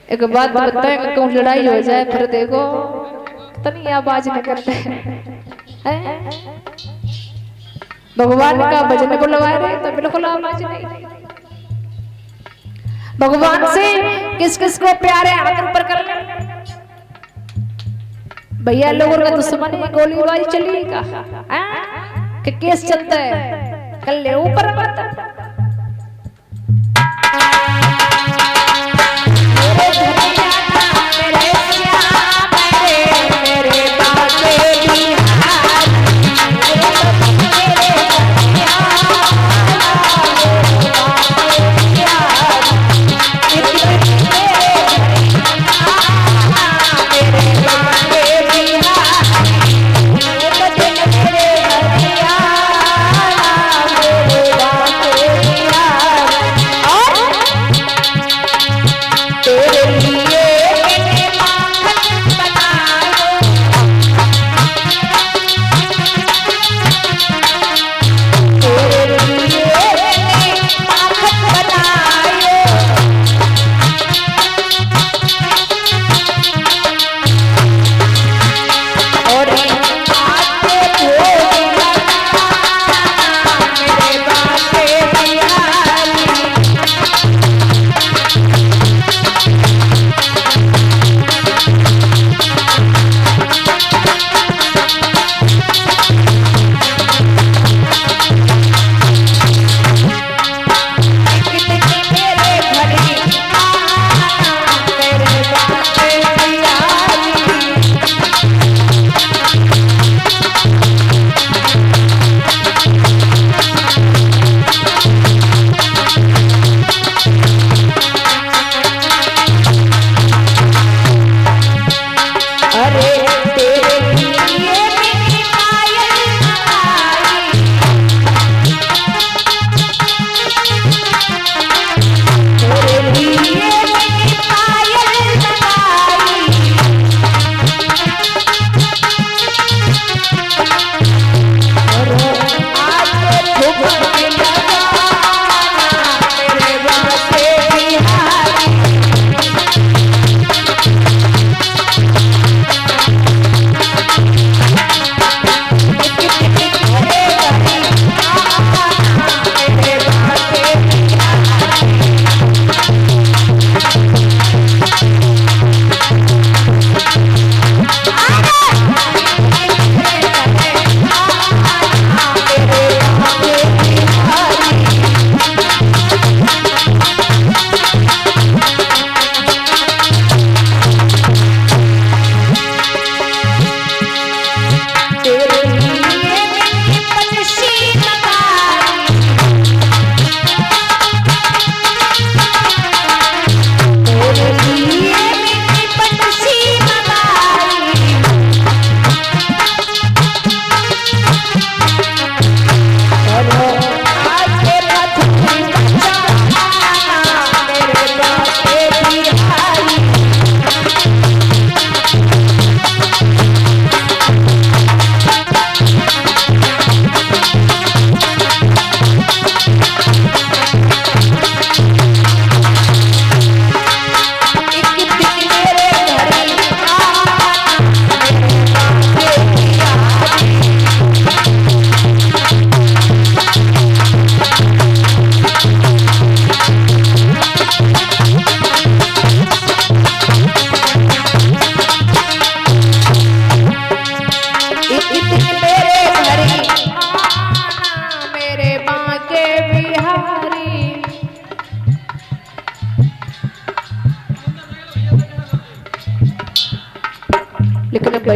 एक बात बताए, कहूँ लड़ाई हो जाए फिर देखो कितनी आवाज निकलते हैं। भगवान का भजन को लगा रहे तो बिल्कुल आवाज नहीं। भगवान से किस किस को प्यार है हाथ ऊपर कर ले भैया। लोगों का दुश्मन है, गोलीबारी चलेगा कि केस चलता है, कर ले ऊपर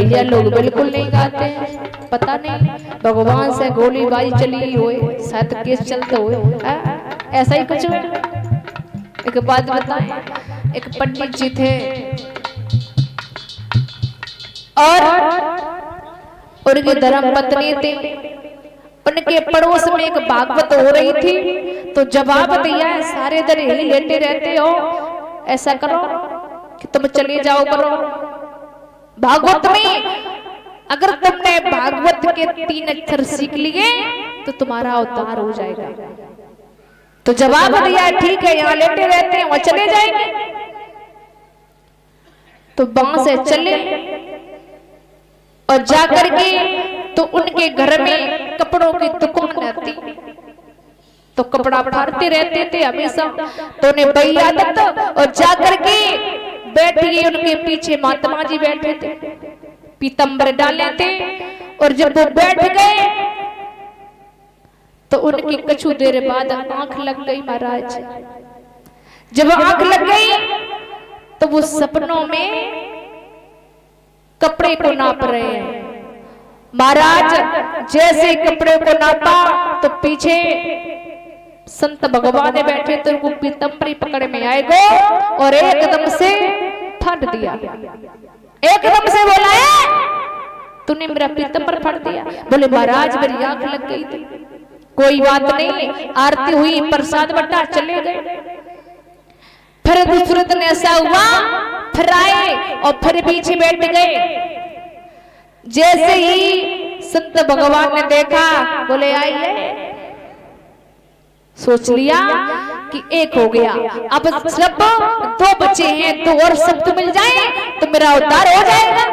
भैया लोग बिल्कुल नहीं गाते हैं, पता नहीं भगवान से गोलीबारी चली हुई, शायद केस चलते हुए, ऐसा ही कुछ। एक बात बताएं, एक पंडित जी थे और उनकी धर्म पत्नी थी। उनके पड़ोस में एक भागवत हो रही थी तो जवाब दिया है, सारे दिन यही लेटे रहते हो, ऐसा करो कि तुम चले जाओ करो भागवत में, अगर तुमने भागवत के 3 अक्षर सीख लिए तो तुम्हारा उद्धार हो जाएगा। तो जवाब दिया ठीक है, यहाँ लेटे रहते हैं, वहां चले जाएंगे। तो वहां से चले और जाकर के तो उनके घर में कपड़ों की दुकान रहती, तो कपड़ा फाड़ते रहते थे हमेशा। तो उन्हें बई आदत, और जाकर के बैठ गए, उनके पीछे महात्मा जी बैठे थे, पीतंबर डाले थे। और जब वो बैठ गए तो उनकी कुछ देर बाद आंख लग गई महाराज। जब आंख लग गई तो वो सपनों में कपड़े को नाप रहे हैं महाराज। जैसे कपड़े को नापा तो पीछे संत भगवान ने बैठे थे, उनको पीतंबरी पकड़ में आए गो और एकदम से फाड़ दिया। एकदम से बोला है तूने मेरा पीतंबर फाड़ दिया। बोले महाराज मेरी आंख लग गई थी। कोई बात नहीं, आरती हुई, प्रसाद बटा, चले गए। फिर दूसरे दिन ऐसा हुआ, फिर आए और फिर पीछे बैठ गए। जैसे ही संत भगवान ने देखा, बोले आइए, सोच लिया कि एक हो गया, अब सब 2 बचे हैं, 2 और शब्द मिल जाए तो मेरा उद्धार हो जाएगा।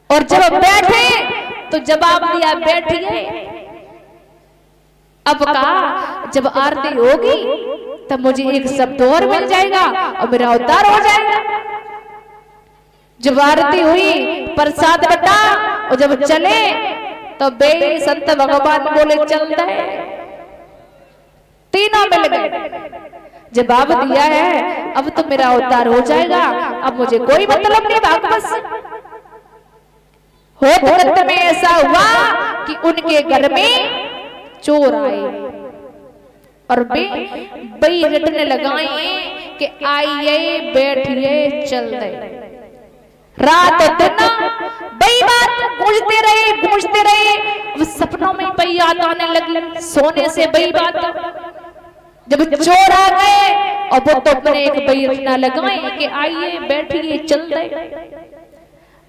और जब बैठे तो जवाब दिया बैठिए। अब कहा जब आरती होगी तब मुझे एक शब्द और मिल जाएगा और मेरा उद्धार हो जाएगा। जब आरती हुई, प्रसाद बटा और जब चले तो बे संत भगवान बोले चल दे। तीनों मिल गए, जवाब दिया है अब तो मेरा उद्धार हो जाएगा, अब मुझे कोई मतलब नहीं भागवत से। होत में ऐसा हुआ कि उनके घर में चोर आए और बई रटने लगाए कि आइए बैठिए चल दे। रात दिन बई बात गूंजते रहे, सपनों में बई याद आने लगी, सोने से बई बात। जब चोर आ गए और वो तो अपने एक बई रटना लगाए कि आइए बैठिए चल दे।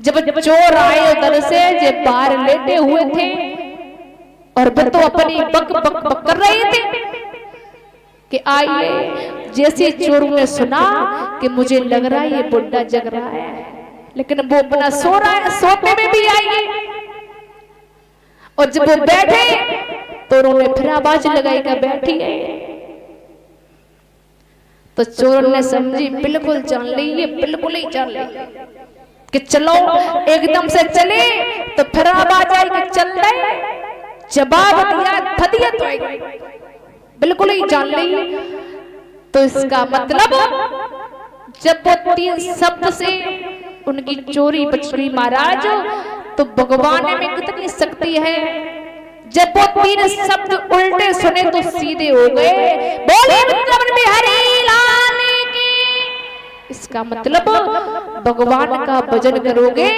जब चोर आए उधर से, जो बाहर लेटे हुए थे और वो तो अपनी बक बक बक कर रहे थे कि आइए। जैसे चोरों ने सुना कि मुझे लग रहा है ये बुड्ढा जग रहा है, लेकिन वो अपना सो रहा है, सोते में भी आइए। और जब वो बैठे तो उन्होंने फिर आवाज लगाई कि बैठिए। तो चोर ने समझी बिल्कुल जान ली, ये बिल्कुल ही जान ली कि चलो, एकदम से चले तो फिर आवाज आई कि चल रहे। जवाब दिया फदियत तो आई, बिल्कुल ही जान ली। तो इसका मतलब जब वो 3 शब्द से उनकी चोरी बच गई महाराज, तो भगवान में कितनी शक्ति है। जब वो 3 शब्द उल्टे सुने तो सीधे हो गए। बोले वृंदावन बिहारी लाल की। इसका मतलब भगवान का भजन करोगे